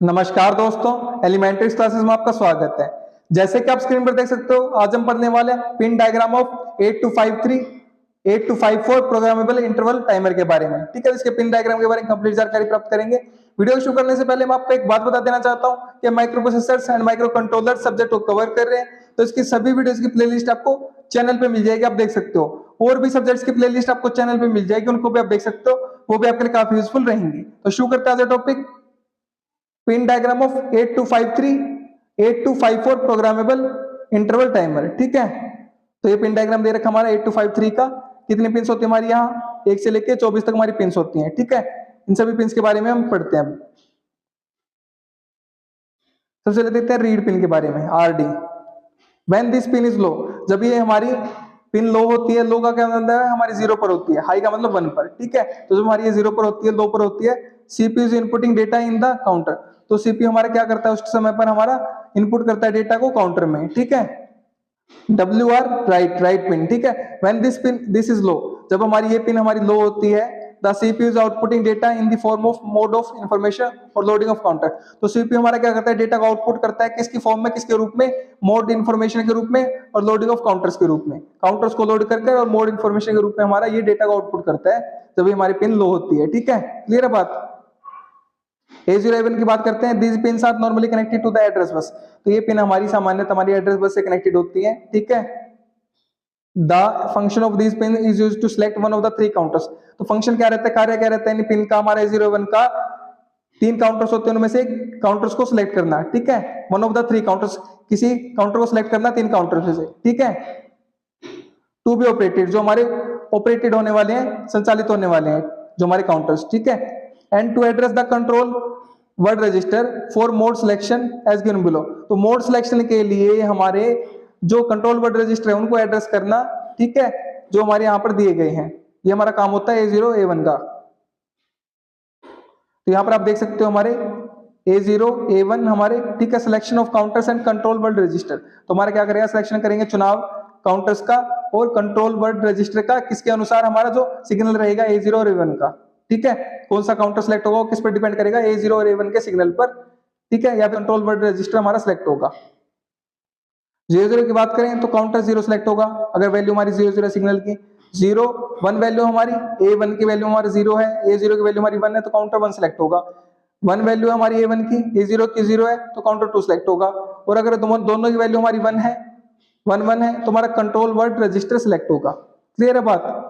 नमस्कार दोस्तों, elementary classes में आपका स्वागत है। जैसे कि आप स्क्रीन पर देख सकते हो, आज हम पढ़ने वाले हैं pin diagram of 8253 programmable interval timer के बारे में। ठीक है, इसके पिन डायग्राम के बारे में कंप्लीट जानकारी प्राप्त करेंगे। वीडियो शुरू करने से पहले मैं आपको एक बात बता देना चाहता हूं कि micro processors and micro controller subject को कवर कर रहे हैं, तो इसकी सभी वीडियोस की प्लेलिस्ट आपको चैनल पे मिल जाएगी, आप देख सकते हो। और भी सब्जेक्ट्स की प्लेलिस्ट आपको चैनल पे मिल जाएगी, उनको भी आप देख सकते हो, वो भी आपके लिए काफी यूजफुल रहेंगी। तो शुरू करते हैं आज topic pin diagram of 8254 programmable interval timer. ठीक है, तो ये पिन डायग्राम दे रखा हमारा 8253 का। कितनी पिंस होती है हमारी यहाँ, 1 से लेके 24 तक हमारी पिंस होती हैं। ठीक है, इन सभी पिंस के बारे में हम पढ़ते हैं। सबसे पहले देखते हैं रीड पिन के बारे में, RD. When this pin is low, जब ये हमारी पिन लो होती है, लो का क्या मतलब है, हमारी 0 पर होती है, हाई का मतलब 1 पर। ठीक है, तो जब हमारी ये 0 पर होती है, लो पर होती है, CPU is inputting data in the counter. तो सीपीयू हमारा क्या करता है, उस समय पर हमारा इनपुट करता है डेटा को काउंटर में। ठीक है, WR राइट पिन। ठीक है, व्हेन दिस इज लो, जब हमारी ये पिन हमारी लो होती है, the CPU is outputting data in the form of mode of information और लोडिंग ऑफ काउंटर। तो सीपीयू हमारा क्या करता है, डेटा को आउटपुट करता है किसकी फॉर्म में, किसके रूप में, मोड इंफॉर्मेशन के रूप में और लोडिंग ऑफ काउंटर्स के रूप में। काउंटर्स को लोड करके और मोड इंफॉर्मेशन के रूप में हमारा ये डेटा को आउटपुट करता है जब ये हमारी पिन लो होती है। ठीक है, क्लियर है बात। A0A1 की बात करते हैं, these pins are normally connected to the address bus। तो ये पिन हमारी सामान्यतः हमारी एड्रेस बस से कनेक्टेड होती है। ठीक है, the function of this pin is used to select one of the 3 counters. तो फंक्शन क्या रहता है, कार्य क्या रहता है इन पिन का, हमारा A0A1 का 3 काउंटर्स होते हैं, उनमें से एक काउंटर्स को सिलेक्ट करना। ठीक है, वन ऑफ द 3 काउंटर्स, किसी काउंटर को सिलेक्ट करना 3 काउंटर्स में से। ठीक है, टू बी ऑपरेटेड, जो हमारे ऑपरेटेड होने वाले हैं, संचालित होने वाले हैं जो हमारे काउंटर्स। ठीक है, and to address the control word register for mode selection as given below. तो मोड सिलेक्शन के लिए हमारे जो कंट्रोल वर्ड रजिस्टर है उनको एड्रेस करना। ठीक है, जो हमारे यहाँ पर दिए गए हैं, ये हमारा काम होता है A0 A1 का। तो यहाँ पर आप देख सकते हो हमारे A0 A1 हमारे, ठीक है, selection of counters and control word register. तो हमारा क्या करेगा, सिलेक्शन करेंगे, चुनाव काउंटर्स का और कंट्रोल वर्ड रजिस्टर का, किसके अनुसार, हमारा जो सिग्नल रहेगा A0 और A1 का। ठीक है, कौन सा काउंटर सेलेक्ट होगा, किस पर डिपेंड करेगा, A0 और A1 के सिग्नल पर। ठीक है, या फिर कंट्रोल वर्ड रजिस्टर हमारा सिलेक्ट होगा। 0 की बात करें तो काउंटर 0 सिलेक्ट होगा अगर वैल्यू हमारी 0 सिग्नल की। 0 1 वैल्यू हमारी, A1 की वैल्यू हमारी 0 है, A0 की वैल्यू हमारी 1 है, तो काउंटर 1 सिलेक्ट होगा। 1 वैल्यू हमारी A1 की, A0 की 0 है, तो काउंटर 2 सिलेक्ट होगा। और अगर दोनों की वैल्यू हमारी 1 है, 1 है, तो हमारा कंट्रोल वर्ड रजिस्टर सिलेक्ट होगा। क्लियर है बात।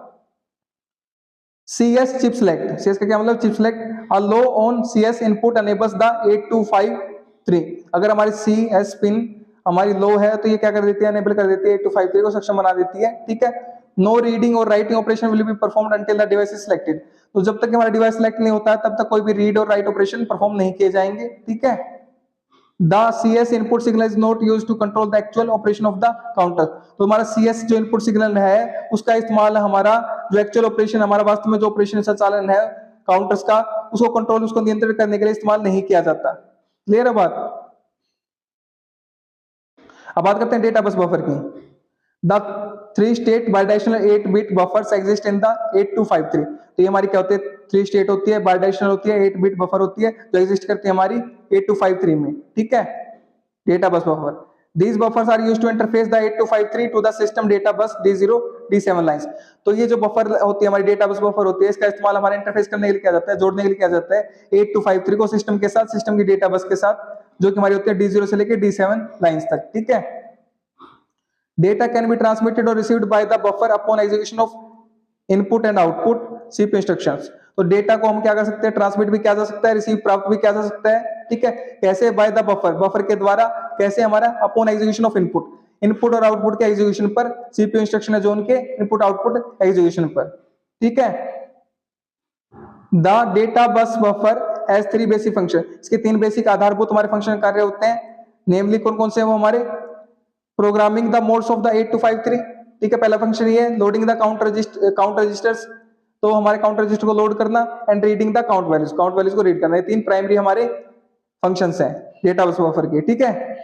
CS चिप सिलेक्ट, CS का क्या मतलब, chip select. Low on CS input enables the 8253। अगर हमारी CS पिन हमारी लो है तो ये क्या कर देती है, अनेबल कर देती है, 8253 को सक्षम बना देती है। ठीक है, नो रीडिंग और writing operation will be performed until the device is selected. तो जब तक हमारा डिवाइस सिलेक्ट नहीं होता है तब तक कोई भी रीड और राइट ऑपरेशन परफॉर्म नहीं किए जाएंगे। ठीक है, the CS input signal is not used to control the actual operation of the counter. तो हमारा CS जो इनपुट सिग्नल है उसका इस्तेमाल हमारा जो एक्चुअल ऑपरेशन, हमारा वास्तव में जो ऑपरेशन संचालन है काउंटर्स का, उसको कंट्रोल, उसको नियंत्रित करने के लिए इस्तेमाल नहीं किया जाता। क्लियर है बात। अब बात करते हैं डेटा बस बफर की। The 3 state bidirectional eight bit buffers exist in the 8253। तो ये हमारी क्या होती है, 3 स्टेट होती है, बाइडायरेक्शनल होती है, 8-बिट बफर होती है, जो एग्जिस्ट करती है हमारी 8253 में। ठीक है, data bus buffer. These buffers are used to interface the 8253 to the system data bus D0 D7 lines। तो ये जो बफर होती है हमारी डेटा बस बफर होती है, इसका इस्तेमाल हमारे इंटरफेस करने के लिए किया जाता है, जोड़ने के लिए किया जाता है 8253 को सिस्टम के साथ, सिस्टम की डेटा बस के साथ, जो कि हमारी होती है D0 से लेकर D7 लाइंस तक। ठीक है, डेटा कैन बी ट्रांसमिटेड और received by the buffer upon execution of input and output CPU instructions. तो डेटा को हम क्या कर सकते हैं, ट्रांसमिट भी किया जा सकता है, रिसीव प्राप्त भी किया जा सकता है। ठीक है, कैसे, बाय द बफर, बफर के द्वारा, कैसे, हमारा upon execution of input, input और आउटपुट के एग्जीक्यूशन पर, सीपीयू इंस्ट्रक्शन है जो उनके इनपुट आउटपुट एग्जीक्यूशन पर। ठीक है, the data bus buffer has 3 basic function. इसके 3 बेसिक आधारभूत हमारे फंक्शन कार्य होते हैं। नेमली कौन कौन से हैं वो हमारे, programming the modes of the 8253। ठीक है, पहला फंक्शन ये है, लोडिंग द काउंट रजिस्टर्स, तो हमारे काउंट रजिस्टर को लोड करना, and reading the count values को रीड करना। ये 3 प्राइमरी हमारे फंक्शंस हैं डेटा बस बफर के। ठीक है,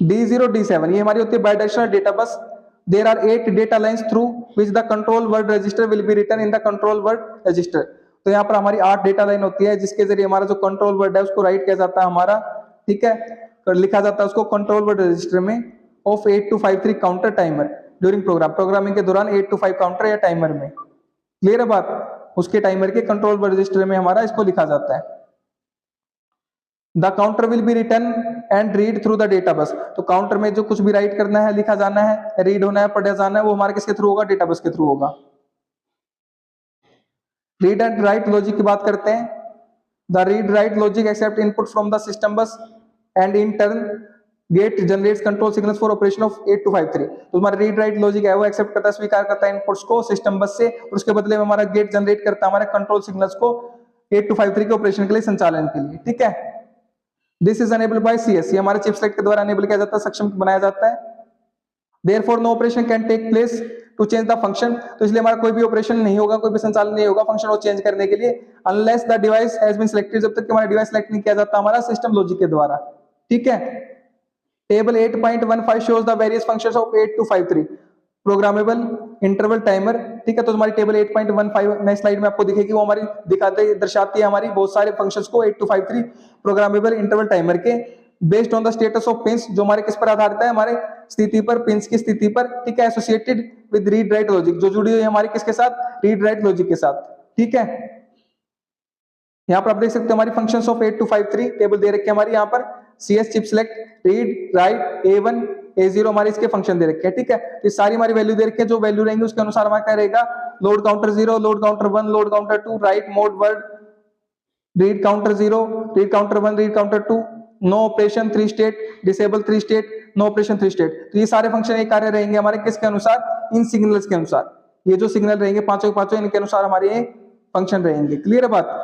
D0 D7 ये हमारी होती है बाइडायरेक्शनल data bus. There are 8 data lines through which the control word register will be written in the control word register। तो यहाँ पर हमारी 8 डेटा लाइन होती है जिसके जरिए हमारा जो कंट्रोल वर्ड है उसको राइट किया जाता है हमारा, ठीक है, लिखा जाता है उसको कंट्रोल वर्ड रजिस्टर में of 8253 counter timer during programming के दौरान 8253 काउंटर या टाइमर में। क्लियर है बात? उसके टाइमर के कंट्रोल वर्ड रजिस्टर में हमारा इसको लिखा जाता है। The counter will be return and read through the data bus. तो काउंटर में जो कुछ भी राइट करना है, लिखा जाना है, रीड होना है, पढ़ा जाना है, वो हमारे किसके थ्रू होगा? डेटा बस के थ्रू होगा। रीड एंड राइट लॉजिक की बात करते हैं। The read write logic accept input from the system bus and in turn get generates control signals for operation of 8253। तो हमारा रीड राइट लॉजिक है वो एक्सेप्ट करता है, स्वीकार करता है इनपुट्स को सिस्टम बस से, और उसके बदले में हमारा गेट जनरेट करता है हमारे कंट्रोल सिग्नल्स को 8253 के ऑपरेशन के लिए, संचालन के लिए, ठीक है। This is enabled by CS, ये हमारे चिप सेलेक्ट के द्वारा अनेबल किया जाता है, सक्षम बनाया जाता है। Therefore no operation can take place to change the function। तो इसलिए हमारा कोई भी ऑपरेशन नहीं होगा, कोई भी संचालन नहीं होगा फंक्शन को चेंज करने के लिए, unless the device has been selected, जब तक कि हमारा डिवाइस सेलेक्ट नहीं किया जाता हमारा सिस्टम लॉजिक के द्वारा, ठीक है। Table 8.15 shows the various functions of 8253 programmable interval timer, ठीक है। तो हमारी टेबल 8.15 नेक्स्ट स्लाइड में आपको दिखेगी, वो हमारी दर्शाती है हमारी बहुत सारे फंक्शंस को 8253 प्रोग्रामेबल इंटरवल टाइमर के, based on the status of pins, जो हमारे किस पर आधारित है? हमारे स्थिति पर, पिंस की स्थिति पर, ठीक है। Associated with read write logic, जो जुड़ी हुई है हमारी किसके साथ? रीड राइट लॉजिक के साथ, ठीक है। यहाँ पर आप देख सकते हो हमारी फंक्शंस ऑफ 8253 टेबल दे रखी है हमारी, यहाँ पर CS chip select, read, right, A1, A0 हमारे इसके फंक्शन दे रखे हैं, ठीक है। तो सारी हमारी वैल्यू दे रखी है, जो वैल्यू रहेंगे उसके अनुसार हमारा क्या रहेगा? Load counter 0, load counter 1, load counter 2, write mode word, read counter 0, read counter 1, read counter 2, no operation 3 state, disable 3 state, no operation 3 state. तो ये सारे फंक्शन एक कार्य रहेंगे हमारे किसके अनुसार? इन सिग्नल्स के अनुसार। ये जो सिग्नल रहेंगे पांचों के पांचों, इनके अनुसार हमारे ये फंक्शन रहेंगे। क्लियर है बात?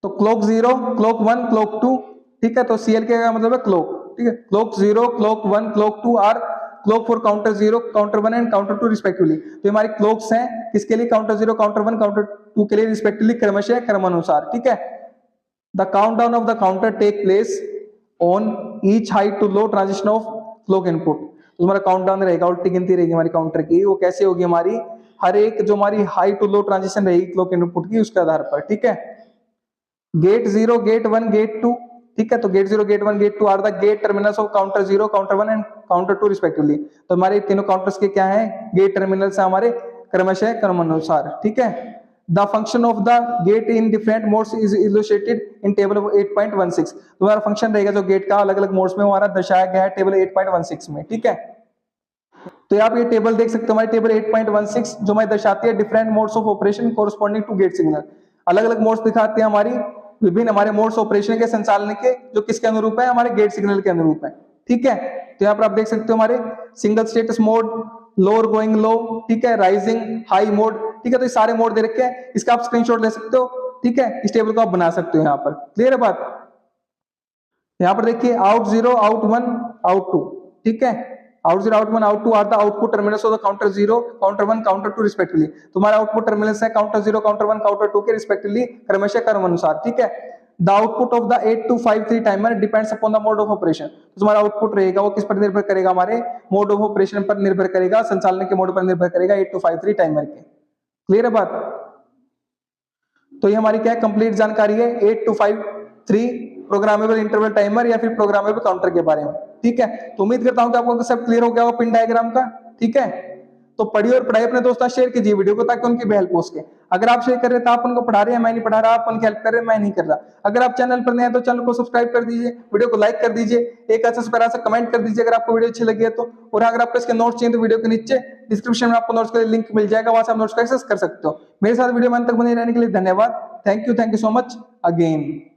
तो क्लॉक 0, क्लॉक 1, क्लॉक 2, ठीक है। तो CL का मतलब है क्लॉक, ठीक है। Clock 0, clock 1, clock 2 are clock for counter 0, counter 1 and counter 2 respectively. तो हमारी क्लॉक्स हैं किसके लिए? काउंटर 0, काउंटर 1, काउंटर 2 के लिए रिस्पेक्टिवली, क्रमशः क्रमानुसार, ठीक है। The countdown of the counter take place on each high to low transition of clock input। तो हमारा काउंटडाउन रहेगा, उल्टी गिनती रहेगी हमारी काउंटर की, वो कैसे होगी? हमारी हर एक जो हमारी हाई टू लो ट्रांजिशन रहेगी क्लॉक इनपुट की, उसके आधार पर, ठीक है। गेट 0, गेट 1, गेट 2, ठीक है। तो gate 0, gate 1, gate 2 are the gate terminals of counter 0, counter 1 and counter 2 respectively. तो हमारे तीनों काउंटर्स के क्या है? गेट टर्मिनल्स है हमारे, क्रमशः क्रमानुसार, ठीक है। The function of the gate in different modes is illustrated in table 8.16। तो हमारा फंक्शन रहेगा जो गेट का अलग अलग मोड्स में हमारा दर्शाया गया है टेबल 8.16 में, ठीक है। तो आप ये टेबल देख सकते हो, हमारी टेबल 8.16 जो हमें दर्शाती है different modes of operation corresponding to gate signal. अलग अलग मोड्स दिखाते हैं हमारी, विभिन्न हमारे मोड्स ऑपरेशन के संचालन के, जो किसके अनुरूप है? हमारे गेट सिग्नल के अनुरूप है, ठीक है। तो यहाँ पर आप देख सकते हो हमारे single status mode, lower going low, ठीक है, राइजिंग, हाई मोड, ठीक है। तो ये सारे मोड दे रखे हैं, इसका आप स्क्रीनशॉट ले सकते हो, ठीक है। इस टेबल को आप बना सकते हो यहाँ पर। क्लियर है बात? यहाँ पर देखिए आउट 0, आउट 1, आउट 2, ठीक है। Out 0, out 1, out 2 are the output terminals of the counter 0, counter 1, counter 2 respectively. तुम्हारा आउटपुट टर्मिनल्स है काउंटर 0, काउंटर 1, काउंटर 2 के रिस्पेक्टिवली, क्रमशः क्रमानुसार, ठीक है। The output of the 8253 timer depends upon the mode of operation. तो तुम्हारा आउटपुट रहेगा वो किस पर निर्भर करेगा? हमारे मोड ऑफ ऑपरेशन पर निर्भर करेगा, संचालन के मोड पर निर्भर करेगा 8253 टाइमर के। क्लियर है बात? तो ये हमारी क्या है? कंप्लीट जानकारी है 8253 प्रोग्रामेबल इंटरवल टाइमर या फिर प्रोग्रामेबल काउंटर के बारे में, ठीक है। तो उम्मीद करता हूं कि आपको सब क्लियर हो गया होगा पिन डायग्राम का, ठीक है। तो पढ़िए और पढ़ाई अपने दोस्तों, शेयर कीजिए वीडियो को ताकि उनकी भी हेल्प हो सके। अगर आप शेयर कर रहे हैं तो आप उनको पढ़ा रहे हैं, मैं नहीं पढ़ा रहा, आप उनकी हेल्प कर रहे हैं, मैं नहीं कर रहा। अगर आप चैनल पर नए हैं तो चैनल को सब्सक्राइब कर दीजिए, वीडियो को लाइक कर दीजिए, एक अच्छा प्यारा सा कमेंट कर दीजिए अगर आपको वीडियो अच्छी लगी है तो। और अगर आपको इसके नोट्स चाहिए तो वीडियो के नीचे डिस्क्रिप्शन में आपको नोट्स का लिंक मिल जाएगा, वहां से आप नोट्स का एक्सेस कर सकते हो। मेरे साथ वीडियो में अंत तक बने रहने के लिए धन्यवाद। Thank you so much again.